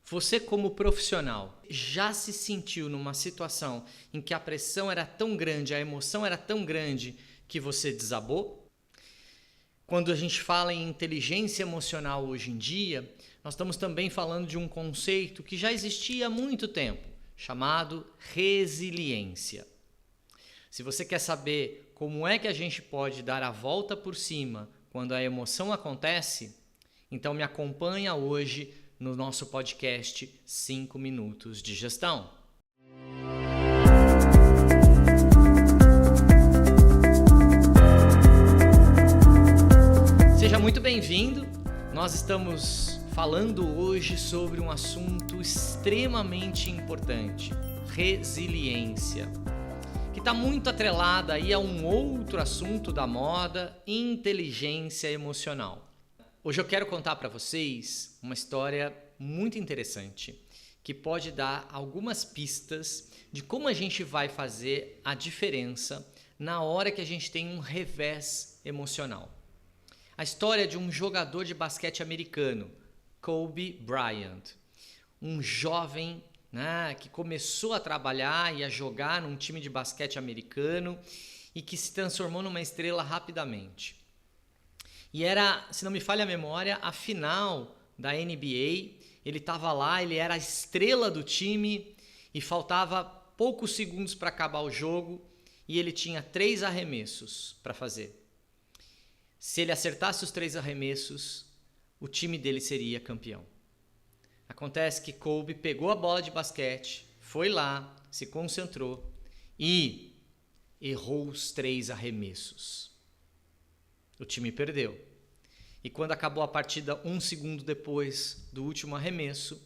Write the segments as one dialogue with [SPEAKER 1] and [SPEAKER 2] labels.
[SPEAKER 1] Você, como profissional, já se sentiu numa situação em que a pressão era tão grande, a emoção era tão grande que você desabou? Quando a gente fala em inteligência emocional hoje em dia, nós estamos também falando de um conceito que já existia há muito tempo, chamado resiliência. Se você quer saber como é que a gente pode dar a volta por cima quando a emoção acontece, então me acompanha hoje no nosso podcast 5 Minutos de Gestão. Seja muito bem-vindo. Nós estamos falando hoje sobre um assunto extremamente importante, resiliência, que está muito atrelada aí a um outro assunto da moda, inteligência emocional. Hoje eu quero contar para vocês uma história muito interessante que pode dar algumas pistas de como a gente vai fazer a diferença na hora que a gente tem um revés emocional. A história de um jogador de basquete americano, Kobe Bryant, um jovem, que começou a trabalhar e a jogar num time de basquete americano e que se transformou numa estrela rapidamente. E era, se não me falha a memória, a final da NBA. Ele estava lá, ele era a estrela do time e faltava poucos segundos para acabar o jogo e ele tinha 3 arremessos para fazer. Se ele acertasse os 3 arremessos, o time dele seria campeão. Acontece que Kobe pegou a bola de basquete, foi lá, se concentrou e errou os 3 arremessos. O time perdeu. E quando acabou a partida, 1 segundo depois do último arremesso,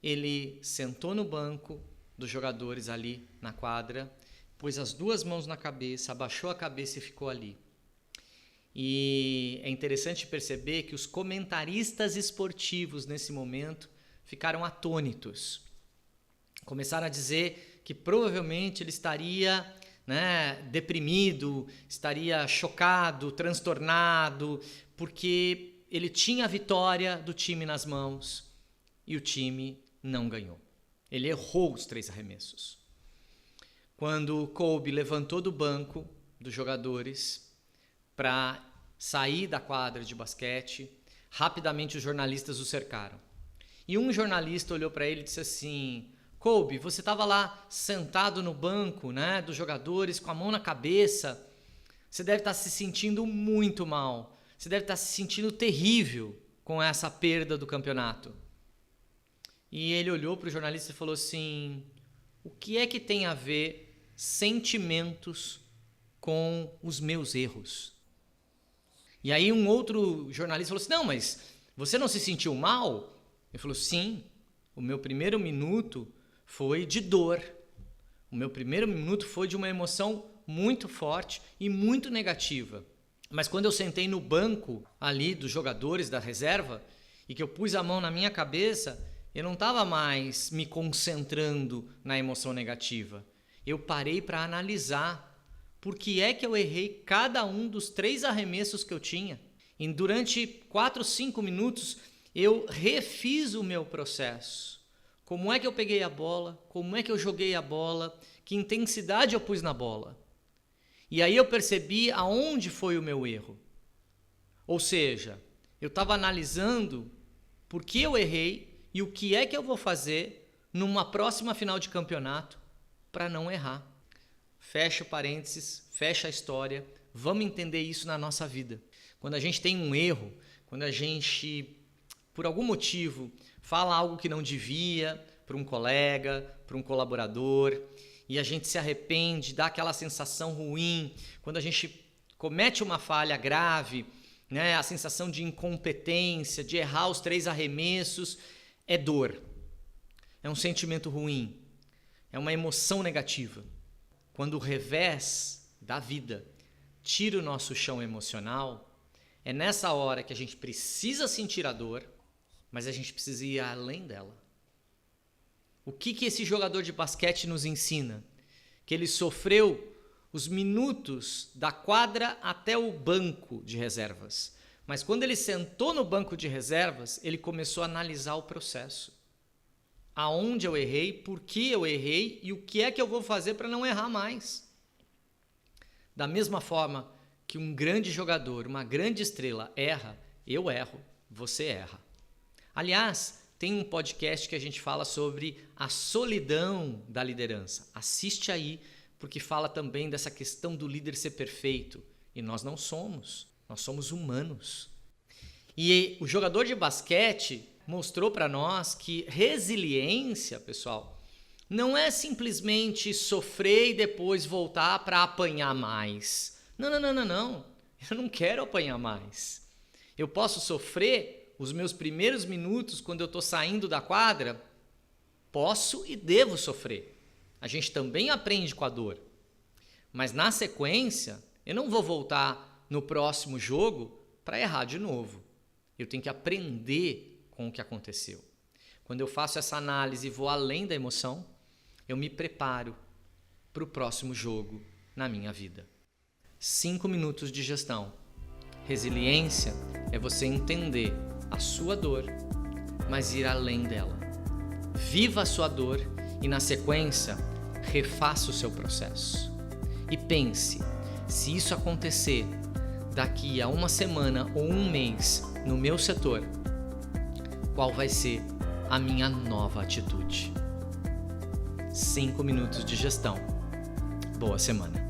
[SPEAKER 1] ele sentou no banco dos jogadores ali na quadra, pôs as 2 mãos na cabeça, abaixou a cabeça e ficou ali. E é interessante perceber que os comentaristas esportivos nesse momento ficaram atônitos. Começaram a dizer que provavelmente ele estaria deprimido, estaria chocado, transtornado, porque ele tinha a vitória do time nas mãos e o time não ganhou. Ele errou os 3 arremessos. Quando Kobe levantou do banco dos jogadores para sair da quadra de basquete, rapidamente os jornalistas o cercaram. E um jornalista olhou para ele e disse assim: Kobe, você estava lá sentado no banco dos jogadores com a mão na cabeça, você deve estar se sentindo muito mal, você deve estar se sentindo terrível com essa perda do campeonato. E ele olhou para o jornalista e falou assim: o que é que tem a ver sentimentos com os meus erros? E aí um outro jornalista falou assim: não, mas você não se sentiu mal? Ele falou: sim, o meu primeiro minuto foi de dor. O meu primeiro minuto foi de uma emoção muito forte e muito negativa. Mas quando eu sentei no banco ali dos jogadores da reserva e que eu pus a mão na minha cabeça, eu não estava mais me concentrando na emoção negativa. Eu parei para analisar por que é que eu errei cada um dos 3 arremessos que eu tinha. E durante 4, 5 minutos eu refiz o meu processo. Como é que eu peguei a bola? Como é que eu joguei a bola? Que intensidade eu pus na bola? E aí eu percebi aonde foi o meu erro. Ou seja, eu estava analisando por que eu errei e o que é que eu vou fazer numa próxima final de campeonato para não errar. Fecha o parênteses, fecha a história. Vamos entender isso na nossa vida. Quando a gente tem um erro, quando a gente, por algum motivo, fala algo que não devia para um colega, para um colaborador, e a gente se arrepende, dá aquela sensação ruim. Quando a gente comete uma falha grave, a sensação de incompetência, de errar os 3 arremessos, é dor. É um sentimento ruim. É uma emoção negativa. Quando o revés da vida tira o nosso chão emocional, é nessa hora que a gente precisa sentir a dor, mas a gente precisa ir além dela. O que esse jogador de basquete nos ensina? Que ele sofreu os minutos da quadra até o banco de reservas. Mas quando ele sentou no banco de reservas, ele começou a analisar o processo. aonde eu errei, por que eu errei e o que é que eu vou fazer para não errar mais. Da mesma forma que um grande jogador, uma grande estrela erra, eu erro, você erra. Aliás, tem um podcast que a gente fala sobre a solidão da liderança. Assiste aí, porque fala também dessa questão do líder ser perfeito. E nós não somos, nós somos humanos. E o jogador de basquete mostrou para nós que resiliência, pessoal, não é simplesmente sofrer e depois voltar para apanhar mais. Não. Eu não quero apanhar mais. Eu posso sofrer os meus primeiros minutos quando eu estou saindo da quadra? Posso e devo sofrer. A gente também aprende com a dor. Mas na sequência, eu não vou voltar no próximo jogo para errar de novo. Eu tenho que aprender com o que aconteceu. Quando eu faço essa análise e vou além da emoção, eu me preparo para o próximo jogo na minha vida. 5 minutos de gestão. Resiliência é você entender a sua dor, mas ir além dela. Viva a sua dor e, na sequência, refaça o seu processo. E pense, se isso acontecer daqui a uma semana ou um mês no meu setor, qual vai ser a minha nova atitude? 5 minutos de gestão. Boa semana.